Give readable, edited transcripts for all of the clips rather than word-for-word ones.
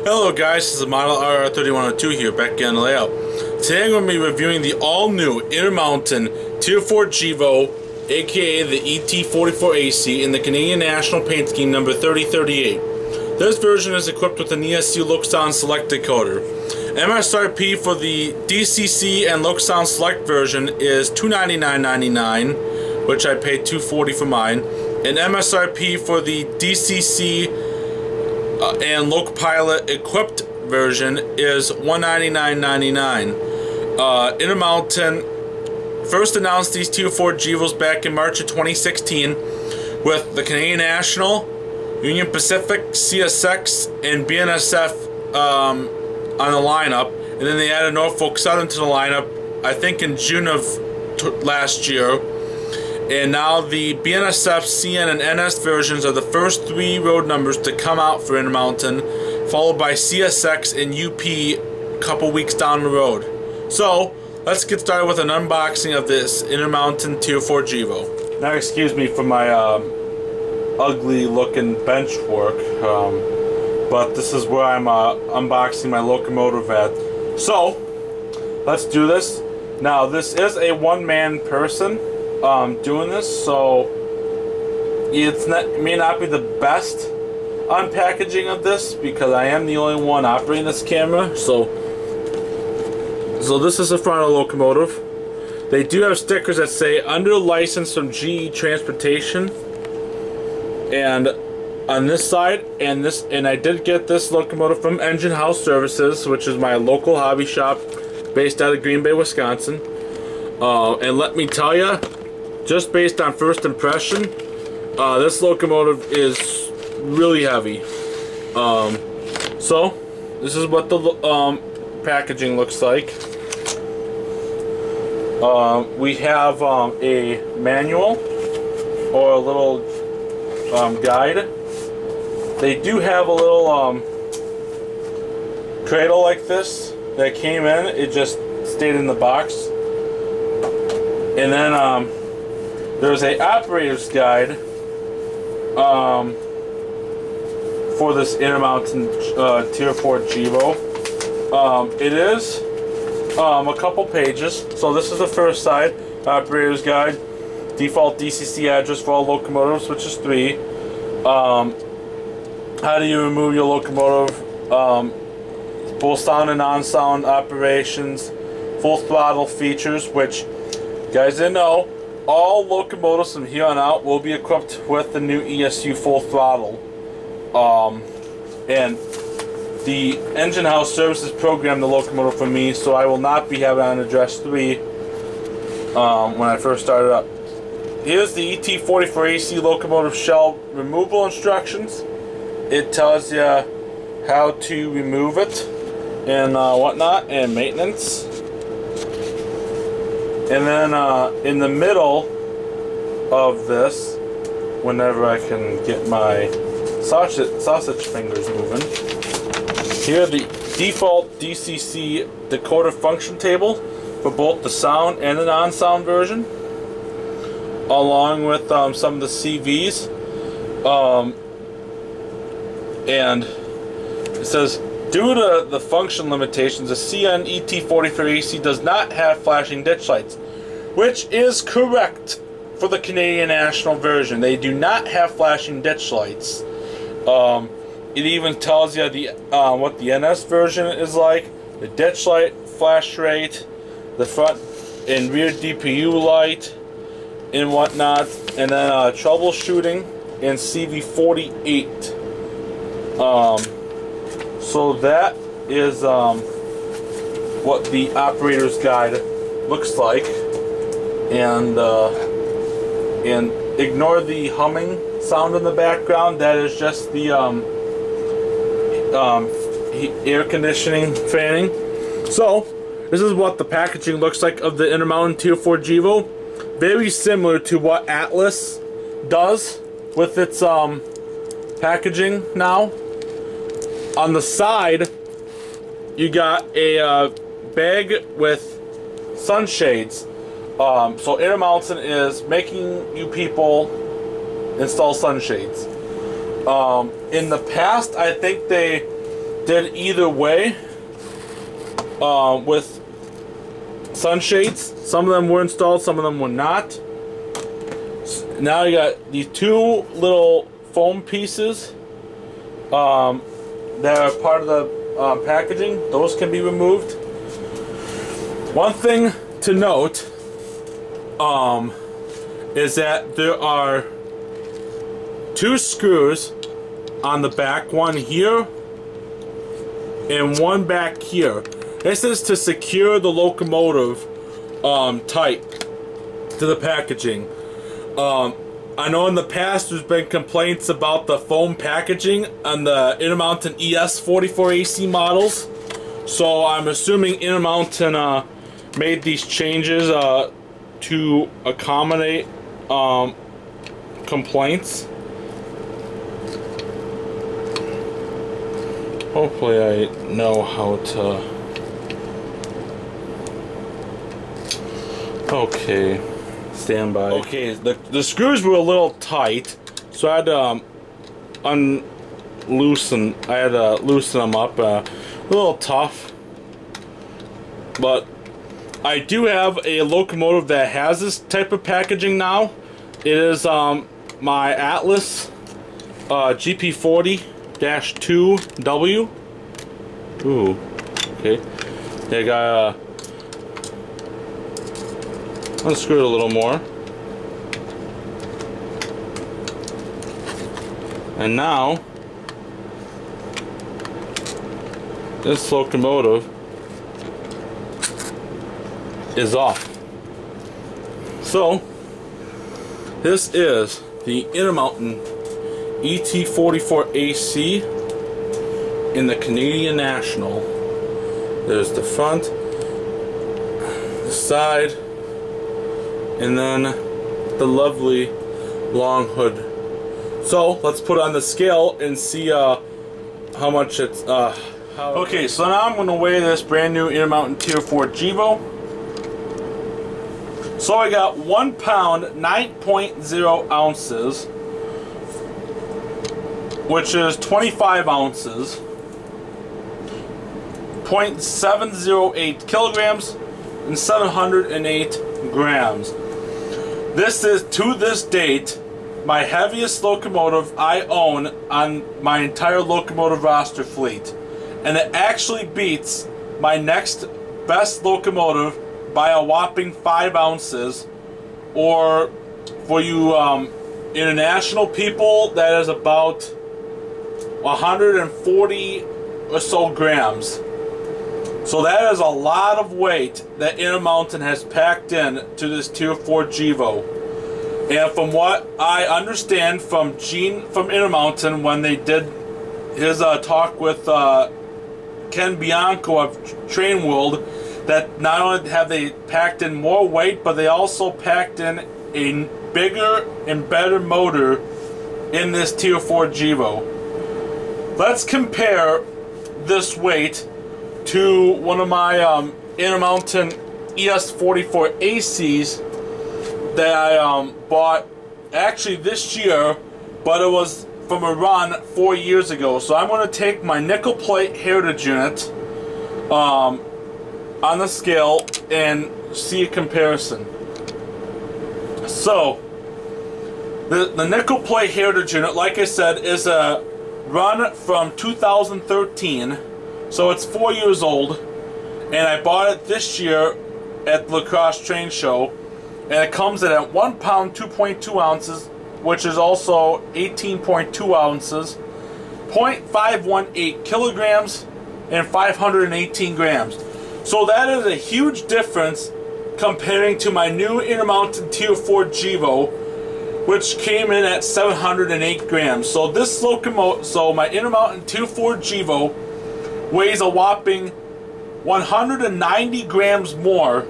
Hello guys, this is the model RR3102 here, back again on the layout. Today I'm going to be reviewing the all-new Intermountain Tier 4 GEVO, aka the ET44AC, in the Canadian National Paint Scheme number 3038. This version is equipped with an ESU Loksound Select decoder. MSRP for the DCC and Loksound Select version is $299.99, which I paid $240 for mine, and MSRP for the DCC and Locopilot equipped version is $199.99. Intermountain first announced these Tier 4 GEVOs back in March of 2016 with the Canadian National, Union Pacific, CSX, and BNSF on the lineup, and then they added Norfolk Southern to the lineup, I think in June of last year. And now the BNSF, CN, and NS versions are the first three road numbers to come out for Intermountain, followed by CSX and UP a couple weeks down the road. So, let's get started with an unboxing of this Intermountain Tier 4 GEVO. Now excuse me for my ugly looking bench work, but this is where I'm unboxing my locomotive at. So, let's do this. Now, this is a one-man person doing this, so it may not be the best unpackaging of this because I am the only one operating this camera. So this is the front of the locomotive. They do have stickers that say under license from GE Transportation, and on this side, and I did get this locomotive from Engine House Services, which is my local hobby shop based out of Green Bay, Wisconsin. And let me tell you, just based on first impression, this locomotive is really heavy. So, this is what the packaging looks like. We have a manual or a little guide. They do have a little cradle like this that came in. It just stayed in the box. And then there's a operator's guide for this Intermountain Tier 4 GEVO. It is a couple pages. So this is the first side, operator's guide, default DCC address for all locomotives, which is 3. How do you remove your locomotive? Both sound and non-sound operations, full throttle features, which guys didn't know, all locomotives from here on out will be equipped with the new ESU Full Throttle. And the Engine House Services programmed the locomotive for me, so I will not be having on address 3 when I first started up. Here's the ET44AC locomotive shell removal instructions. It tells you how to remove it and whatnot, and maintenance. And then in the middle of this, whenever I can get my sausage fingers moving, here the default DCC decoder function table for both the sound and the non-sound version, along with some of the CVs. And it says, due to the function limitations, the CN ET44AC does not have flashing ditch lights, which is correct for the Canadian National version. They do not have flashing ditch lights. It even tells you what the NS version is like, the ditch light, flash rate, the front and rear DPU light, and whatnot, and then troubleshooting and CV48. So that is what the operator's guide looks like, and ignore the humming sound in the background. That is just the air conditioning fanning. So this is what the packaging looks like of the Intermountain Tier 4 GEVO. Very similar to what Atlas does with its packaging now. On the side, you got a bag with sunshades. So Intermountain is making you people install sunshades. In the past, I think they did either way with sunshades. Some of them were installed, some of them were not. Now you got these two little foam pieces that are part of the packaging. Those can be removed. One thing to note is that there are two screws on the back, one here and one back here. This is to secure the locomotive tight to the packaging. I know in the past there's been complaints about the foam packaging on the Intermountain ES44AC models, so I'm assuming Intermountain made these changes to accommodate complaints. Hopefully I know how to... Okay, stand by. Okay, the screws were a little tight, so I had to loosen them up. A little tough, but I do have a locomotive that has this type of packaging now. It is my Atlas GP40-2W. Ooh, okay. I got unscrew it a little more, and now this locomotive is off. So this is the Intermountain ET44AC in the Canadian National. There's the front, the side, and then the lovely long hood. So let's put on the scale and see how much it's okay, so now I'm going to weigh this brand new Intermountain Tier 4 GEVO. So I got 1 pound 9.0 ounces, which is 25 ounces, 0.708 kilograms, and 708 grams. This is, to this date, my heaviest locomotive I own on my entire locomotive roster fleet. And it actually beats my next best locomotive by a whopping 5 ounces. Or for you international people, that is about 140 or so grams. So that is a lot of weight that Intermountain has packed in to this Tier 4 GEVO. And from what I understand from Gene from Intermountain, when they did his talk with Ken Bianco of Train World, that not only have they packed in more weight, but they also packed in a bigger and better motor in this Tier 4 GEVO. Let's compare this weight to one of my Intermountain ES44ACs that I bought actually this year, but it was from a run 4 years ago. So I'm going to take my nickel plate heritage unit on the scale and see a comparison. So the nickel plate heritage unit, like I said, is a run from 2013. So it's 4 years old, and I bought it this year at the La Crosse Train Show, and it comes in at 1 pound 2.2 ounces, which is also 18.2 ounces, 0.518 kilograms, and 518 grams. So that is a huge difference comparing to my new Intermountain Tier 4 GEVO, which came in at 708 grams. So this locomotive, so my Intermountain Tier 4 GEVO weighs a whopping 190 grams more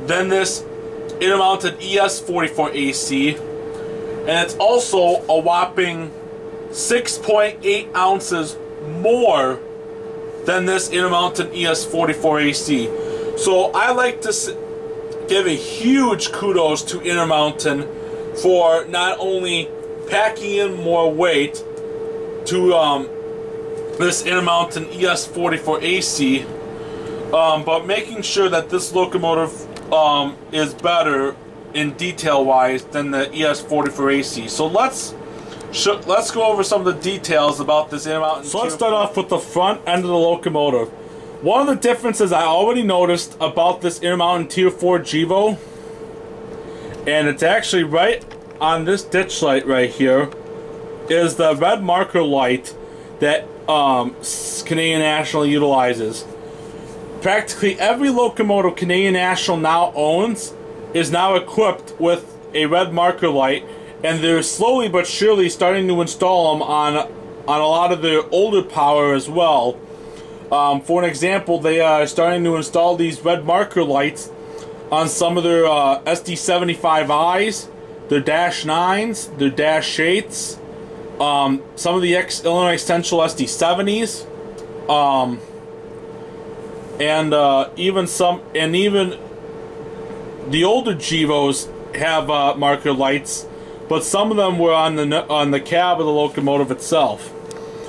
than this Intermountain ES44AC, and it's also a whopping 6.8 ounces more than this Intermountain ES44AC. So I like to give a huge kudos to Intermountain for not only packing in more weight to this Intermountain ES44AC, but making sure that this locomotive is better in detail-wise than the ES44AC. So let's go over some of the details about this Intermountain. So let's start off with the front end of the locomotive. One of the differences I already noticed about this Intermountain Tier 4 GEVO, and it's actually right on this ditch light right here, is the red marker light that Canadian National utilizes. Practically every locomotive Canadian National now owns is now equipped with a red marker light, and they're slowly but surely starting to install them on a lot of their older power as well. For an example, they are starting to install these red marker lights on some of their SD75Is, their Dash 9s, their Dash 8s, some of the Illinois Central SD70s, and even the older GEVOs have marker lights, but some of them were on the cab of the locomotive itself.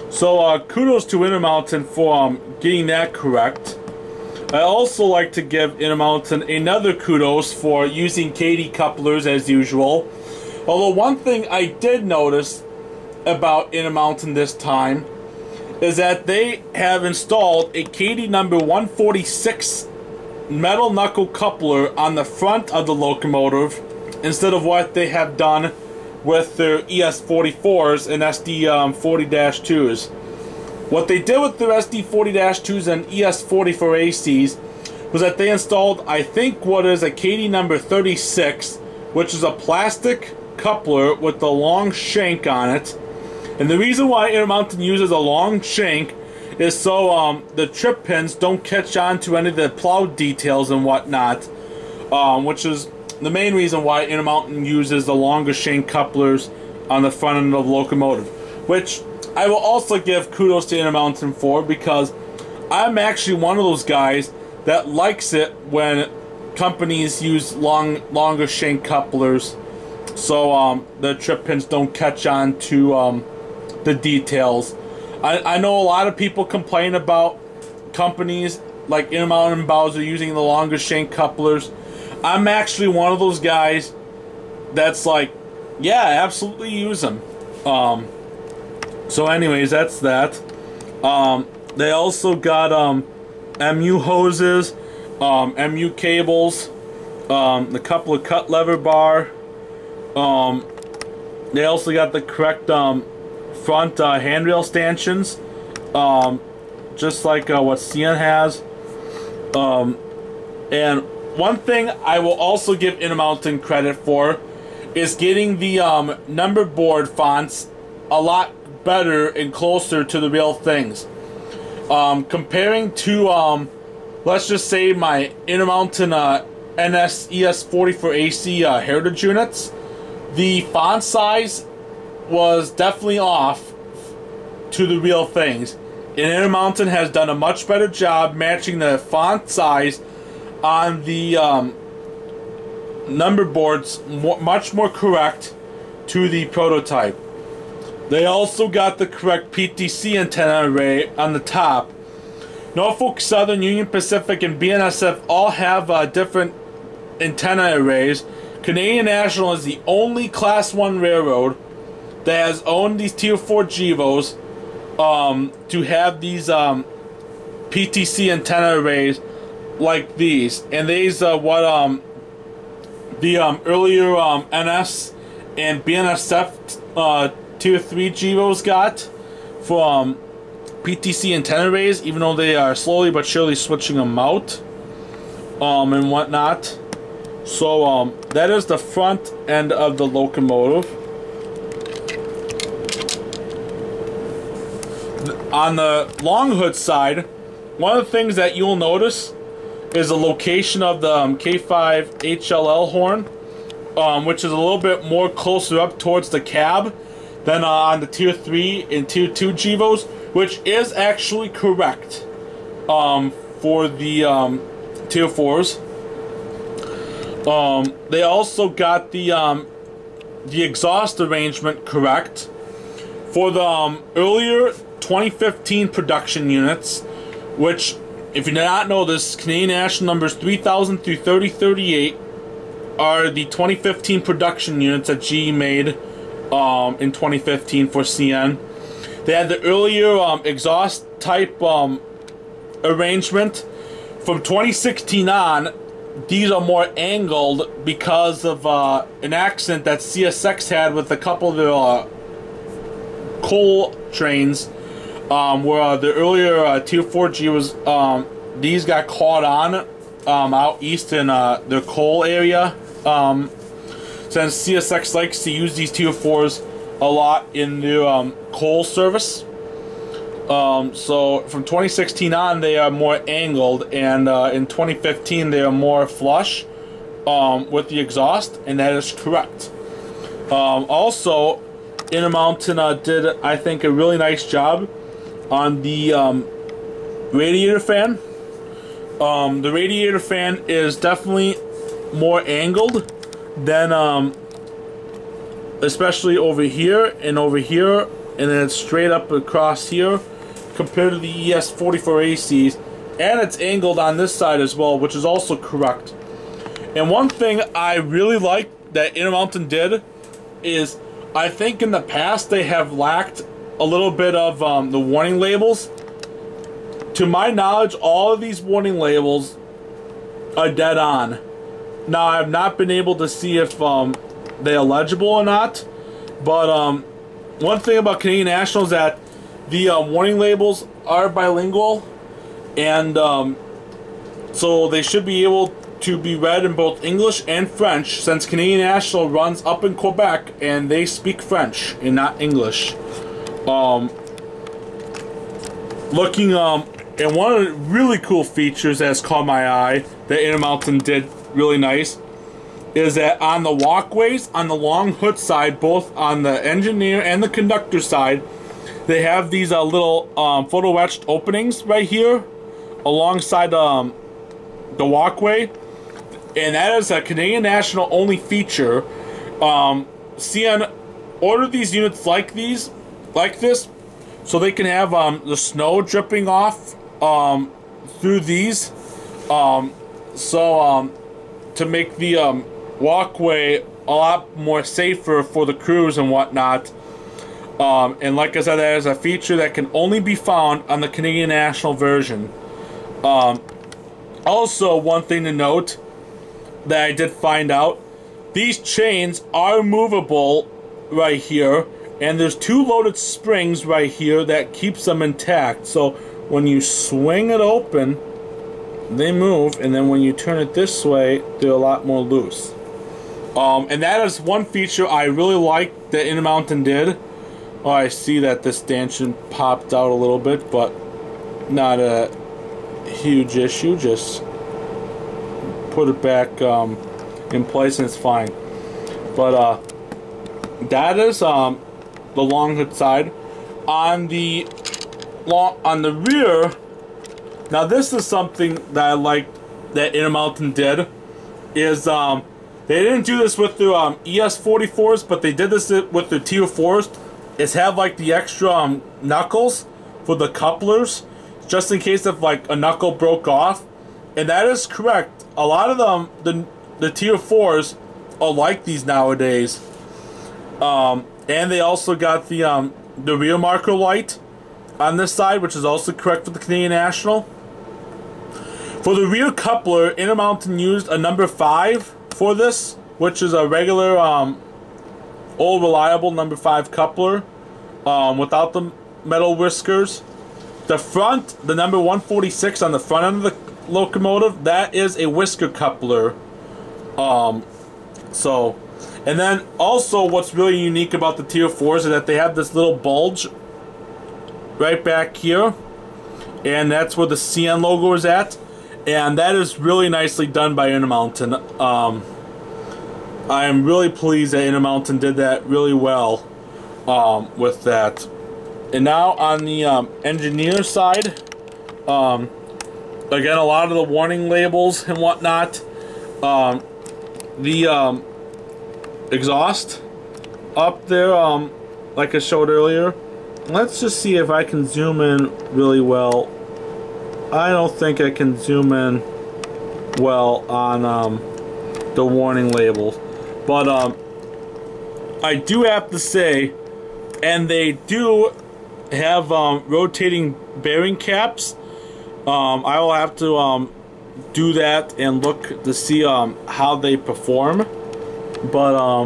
So kudos to Intermountain for getting that correct. I also like to give Intermountain another kudos for using KD couplers as usual. Although one thing I did notice about Intermountain this time is that they have installed a KD number 146 metal knuckle coupler on the front of the locomotive instead of what they have done with their ES44s and SD40-2s. What they did with their SD40-2s and ES44ACs was that they installed, I think, what is a KD number 36, which is a plastic coupler with a long shank on it. And the reason why Intermountain uses a long shank is so the trip pins don't catch on to any of the plow details and whatnot, which is the main reason why Intermountain uses the longer shank couplers on the front end of the locomotive, which I will also give kudos to Intermountain for, because I'm actually one of those guys that likes it when companies use longer shank couplers, so the trip pins don't catch on to the details. I know a lot of people complain about companies like Intermountain and Bowser using the longer shank couplers. I'm actually one of those guys that's like, yeah, absolutely use them. So anyways, that's that. They also got MU hoses, MU cables, the couple of cut lever bar. They also got the correct front handrail stanchions, just like what CN has. And one thing I will also give Intermountain credit for is getting the number board fonts a lot better and closer to the real things. Comparing to, let's just say, my Intermountain NS ES44AC Heritage units, the font size was definitely off to the real things. And Intermountain has done a much better job matching the font size on the number boards much more correct to the prototype. They also got the correct PTC antenna array on the top. Norfolk Southern, Union Pacific, and BNSF all have different antenna arrays. Canadian National is the only Class 1 railroad that has owned these Tier 4 GEVOs to have these PTC antenna arrays like these. And these are what the earlier NS and BNSF Tier 3 GEVOs got from PTC antenna arrays, even though they are slowly but surely switching them out and whatnot. So that is the front end of the locomotive. On the long hood side, one of the things that you'll notice is the location of the K5 HLL horn, which is a little bit more closer up towards the cab than on the Tier 3 and Tier 2 GEVOs, which is actually correct for the Tier 4s. They also got the exhaust arrangement correct. For the earlier 2015 production units, which, if you do not know this, Canadian National numbers 3000 through 3038 are the 2015 production units that GE made in 2015 for CN. They had the earlier exhaust type arrangement. From 2016 on, these are more angled because of an accident that CSX had with a couple of their coal trains, where the earlier Tier 4G was, these got caught on out east in their coal area. Since CSX likes to use these Tier 4s a lot in their coal service. So from 2016 on, they are more angled, and in 2015 they are more flush with the exhaust, and that is correct. Also, Intermountain did, I think, a really nice job on the radiator fan. The radiator fan is definitely more angled than especially over here, and then it's straight up across here compared to the ES44ACs, and it's angled on this side as well, which is also correct. And one thing I really like that Intermountain did is, I think in the past they have lacked a little bit of the warning labels. To my knowledge, all of these warning labels are dead on. Now, I've not been able to see if they are legible or not, but one thing about Canadian National is that the warning labels are bilingual, and so they should be able to be read in both English and French, since Canadian National runs up in Quebec and they speak French and not English. Looking and one of the really cool features that's caught my eye that Intermountain did really nice is that on the walkways on the long hood side, both on the engineer and the conductor side, they have these little photo etched openings right here alongside the walkway, and that is a Canadian National only feature. CN ordered these units like this, so they can have the snow dripping off through these, to make the walkway a lot more safer for the crews and whatnot. And like I said, that is a feature that can only be found on the Canadian National version. Also, one thing to note that I did find out, these chains are movable right here, and there's two loaded springs right here that keeps them intact. So when you swing it open, they move, and then when you turn it this way, they're a lot more loose. And that is one feature I really like that Intermountain did. Oh, I see that this stanchion popped out a little bit, but not a huge issue. Just put it back in place and it's fine. But that is the long hood side. On the rear, now this is something that I like that Intermountain did, is they didn't do this with their ES44s, but they did this with their Tier 4s. Is have like the extra knuckles for the couplers, just in case if like a knuckle broke off. And that is correct. A lot of them, the Tier 4s are like these nowadays. And they also got the rear marker light on this side, which is also correct for the Canadian National. For the rear coupler, Intermountain used a number 5 for this, which is a regular old reliable number 5 coupler without the metal whiskers. The front, the number 146 on the front end of the locomotive, that is a whisker coupler. And then also what's really unique about the Tier 4s is that they have this little bulge right back here, and that's where the CN logo is at, and that is really nicely done by Intermountain. I am really pleased that Intermountain did that really well with that. And now on the engineer side, again, a lot of the warning labels and whatnot, the exhaust up there, like I showed earlier, let's just see if I can zoom in really well. I don't think I can zoom in well on the warning labels, but I do have to say, and they do have rotating bearing caps. I will have to do that and look to see how they perform, but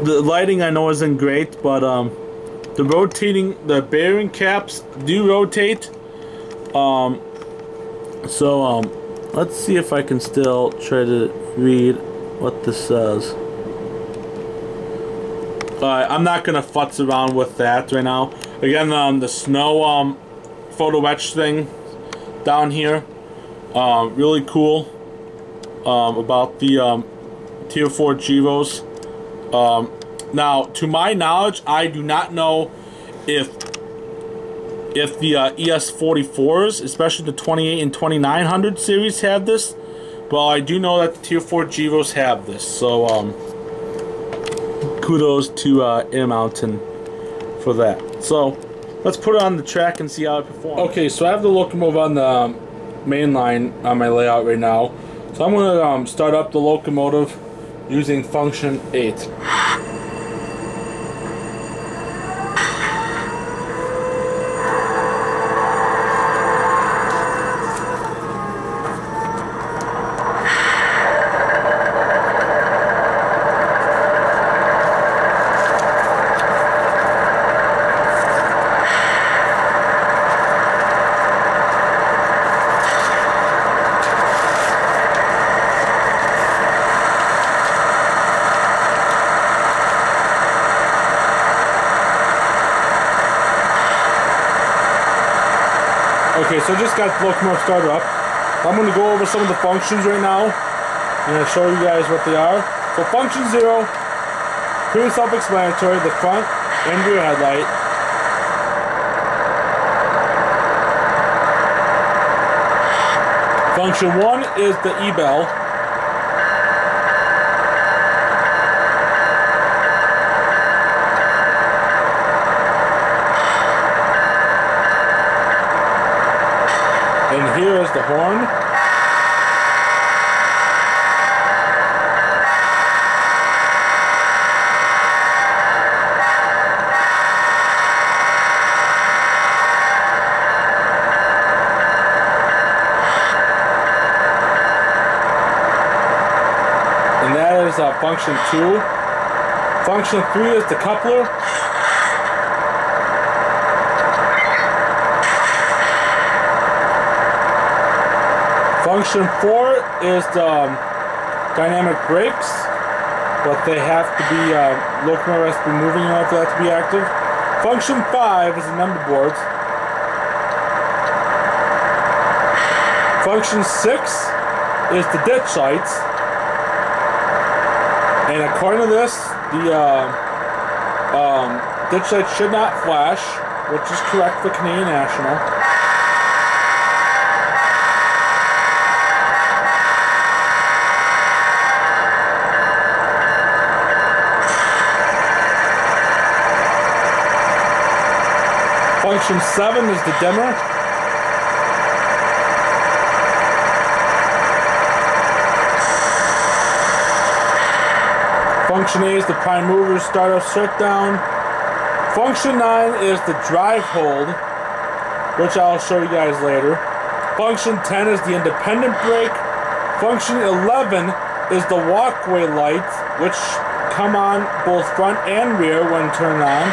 the lighting I know isn't great, but the bearing caps do rotate. So let's see if I can still try to read what this says. I'm not gonna futz around with that right now. Again, the snow photo etch thing down here, really cool about the Tier 4 GEVOs. Now, to my knowledge, I do not know if the ES44s, especially the 28 and 2900 series, have this. But I do know that the Tier 4 GEVOs have this. So, kudos to Intermountain for that. So, let's put it on the track and see how it performs. Okay, so I have the locomotive on the main line on my layout right now. So I'm going to start up the locomotive using function 8. Okay, so I just got the locomotive started up. I'm going to go over some of the functions right now, and I'll show you guys what they are. So function 0, pretty self-explanatory, the front and rear headlight. Function 1 is the E-bell. And here is the horn. And that is function 2. Function 3 is the coupler. Function 4 is the dynamic brakes, but they have to be, locomotive has to be moving in order for that to be active. Function 5 is the number boards. Function 6 is the ditch lights. And according to this, the ditch lights should not flash, which is correct for Canadian National. Function 7 is the dimmer. Function 8 is the prime mover start-off shutdown. Function 9 is the drive hold, which I'll show you guys later. Function 10 is the independent brake. Function 11 is the walkway lights, which come on both front and rear when turned on.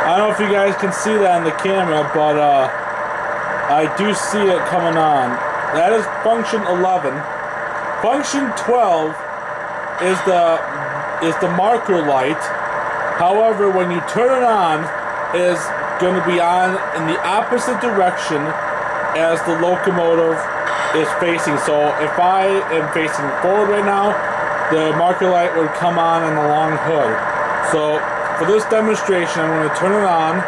I don't know if you guys can see that in the camera, but I do see it coming on. That is function 11. Function 12 is the marker light. However, when you turn it on, it is going to be on in the opposite direction as the locomotive is facing. So if I am facing forward right now, the marker light would come on the long hood. So for this demonstration, I'm going to turn it on.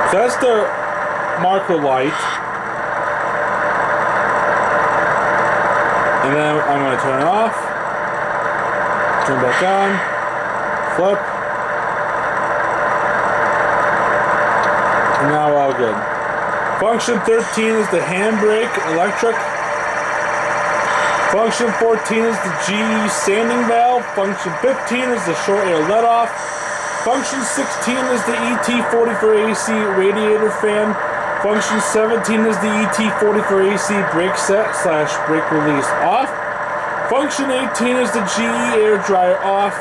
So that's the marker light. And then I'm going to turn it off. Turn back on. Flip. And now all good. Function 13 is the handbrake electric. Function 14 is the GE sanding valve. Function 15 is the short air let-off. Function 16 is the ET44AC radiator fan. Function 17 is the ET44AC brake set / brake release off. Function 18 is the GE air dryer off.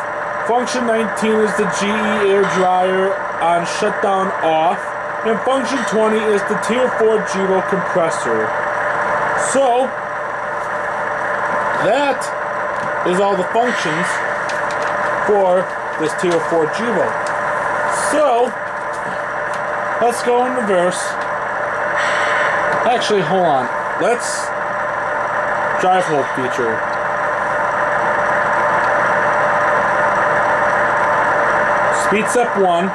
Function 19 is the GE air dryer on shutdown off. And function 20 is the Tier 4 GEVO compressor. So, that is all the functions for this Tier 4 GEVO. So, let's go in reverse. Actually, hold on. Let's drive hold feature. Speed step 1.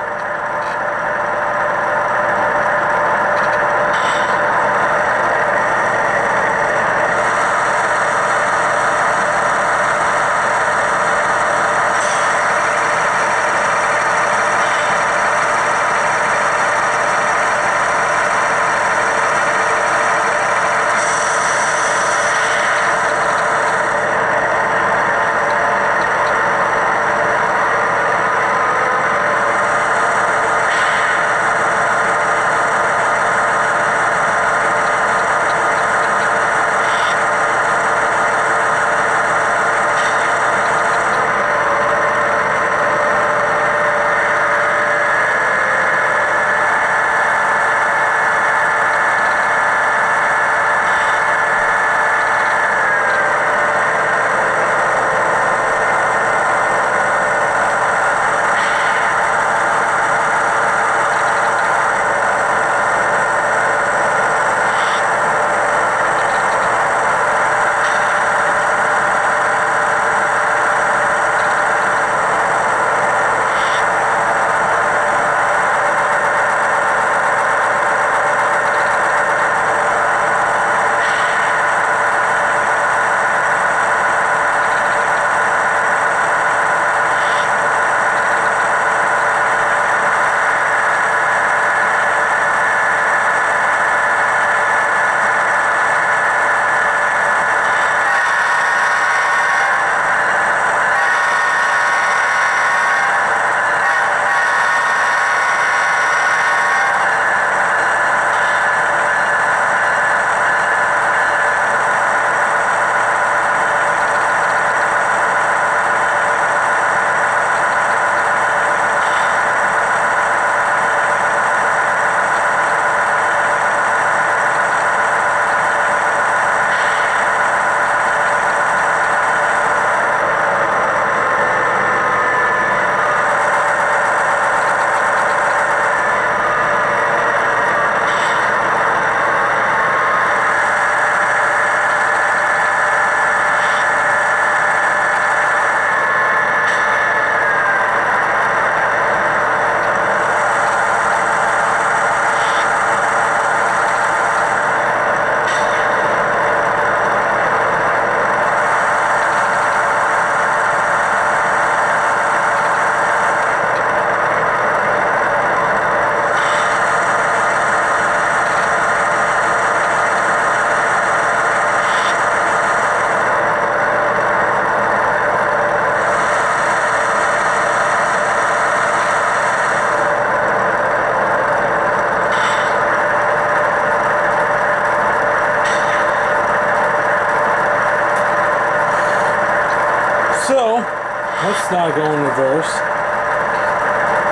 Let's now go in reverse.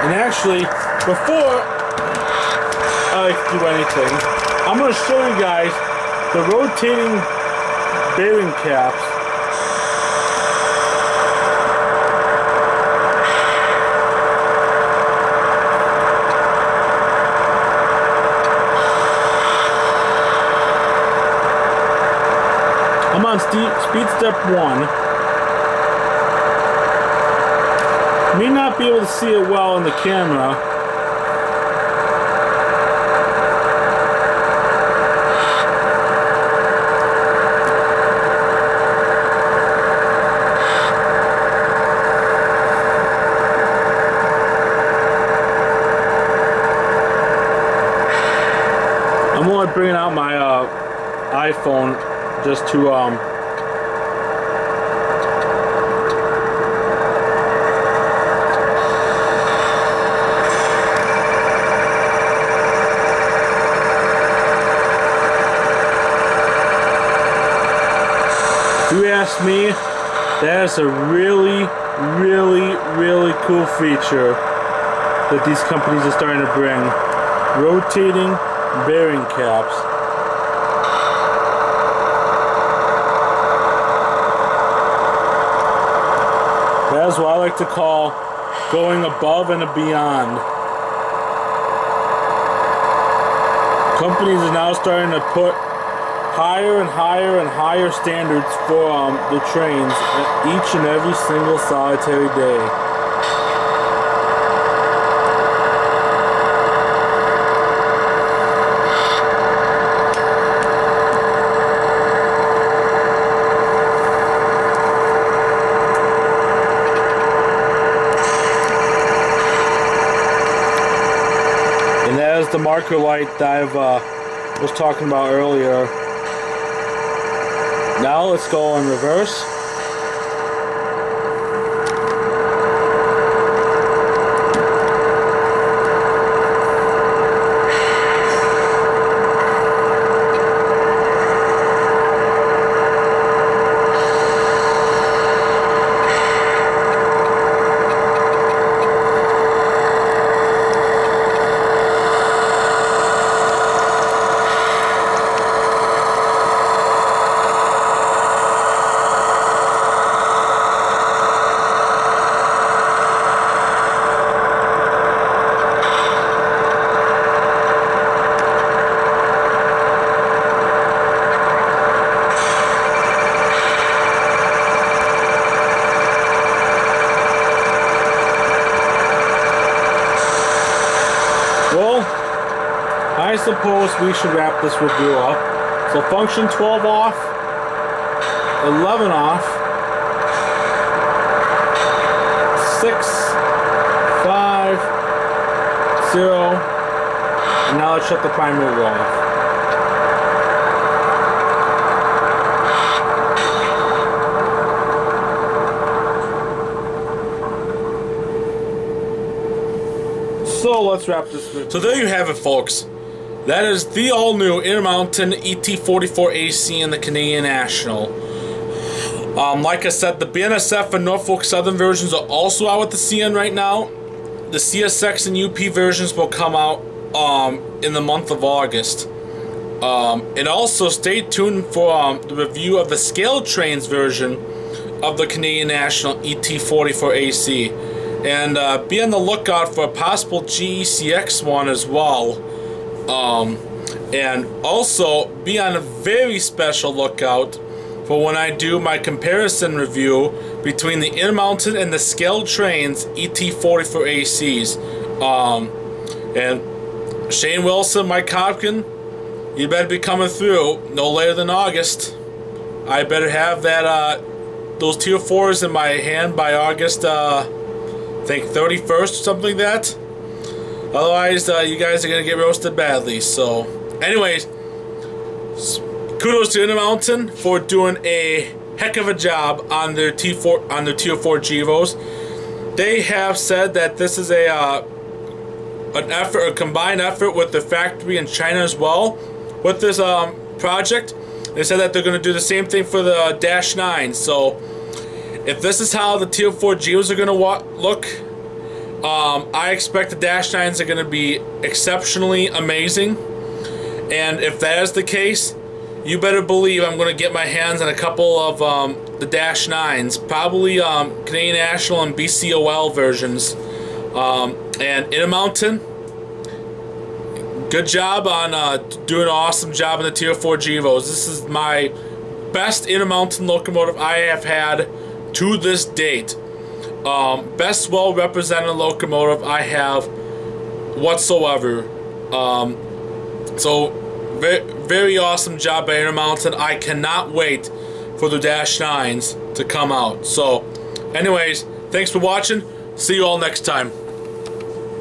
And actually, before I do anything, I'm going to show you guys the rotating bearing caps. I'm on speed step 1. May not be able to see it well in the camera. was bringing out my iPhone just to if you ask me, that is a really cool feature that these companies are starting to bring. Rotating bearing caps. That is what I like to call going above and beyond. Companies are now starting to put higher and higher standards for the trains each and every single solitary day. And that is the marker light that I was talking about earlier. Now let's go in reverse. I suppose we should wrap this review up. So function 12 off, 11 off, 6, 5, 0, and now let's shut the prime mover off. So let's wrap this video. So there you have it, folks. That is the all-new Intermountain ET44AC in the Canadian National. Like I said, the BNSF and Norfolk Southern versions are also out with the CN right now. The CSX and UP versions will come out in the month of August. And also stay tuned for the review of the scale trains version of the Canadian National ET44AC. And be on the lookout for a possible GECX one as well. And also be on a very special lookout for when I do my comparison review between the Intermountain and the scale trains ET44ACs. And Shane Wilson, Mike Hopkin, you better be coming through no later than August. I better have that those Tier 4s in my hand by August I think 31st or something like that. Otherwise, you guys are going to get roasted badly. So, anyways, kudos to Intermountain for doing a heck of a job on their Tier 4 GEVOs. They have said that this is a combined effort with the factory in China as well. With this project, they said that they're going to do the same thing for the Dash 9. So, if this is how the Tier 4 GEVOs are going to look, I expect the Dash 9s are going to be exceptionally amazing. And if that is the case, you better believe I'm going to get my hands on a couple of the Dash 9s. Probably Canadian National and BCOL versions. And Intermountain, good job on doing an awesome job in the Tier 4 GEVOs. This is my best Intermountain locomotive I have had to this date. Best well-represented locomotive I have whatsoever. So very awesome job by Intermountain. I cannot wait for the Dash 9s to come out. So anyways, thanks for watching. See you all next time.